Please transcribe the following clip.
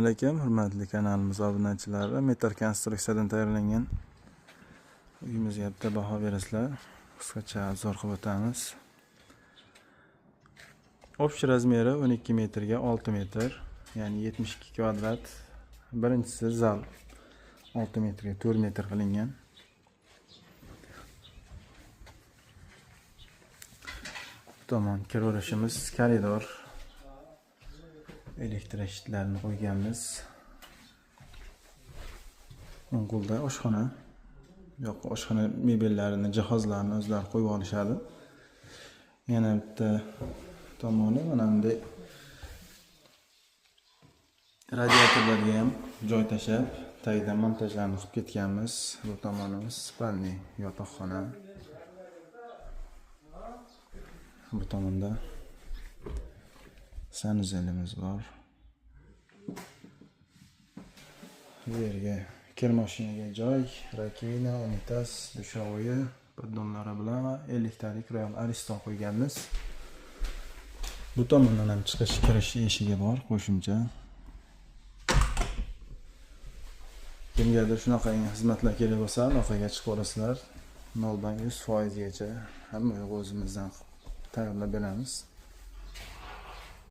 Assalomu alaykum, hurmatli kanalimiz obunachilari. Metr konstruksiyadan tayyorlangan uyimizga bitta baho berasizlar. Qisqacha obzor qilib o'tamiz. Общий razmeri 12 metrga 6 metr, ya'ni 72 kvadrat. Birinchisi zal 6 metrga 4 metr qilingan. Tomon kiraverishimiz koridor. Elektr eshitlarini qo'yganmiz. O'ng qo'lda oshxona. Yo'q, oshxona mebellarini, jihozlarini o'zlari qo'yib olishadi. Yana bitta tomoni mana bunday radiatorlarga ham joy tashab, tagidan montajlarni qilib ketganmiz. Bu tomonimiz spalniy yotoqxona. Bu tomonda sanuzelimiz bor. Bu yerga kir mashinaga joy, rakina, unitaz, dushovoyi, podonlari bilan 50 talik Royal Ariston qo'yganmiz. Bu tomondan ham chiqish kirish eshigi bor, qo'shimcha. Kimgadir shunaqa xizmatlar kerak bo'lsa, aloqaga chiqib olasizlar. 0 dan 100% gacha hamma o'zimizdan tayyorlab beramiz.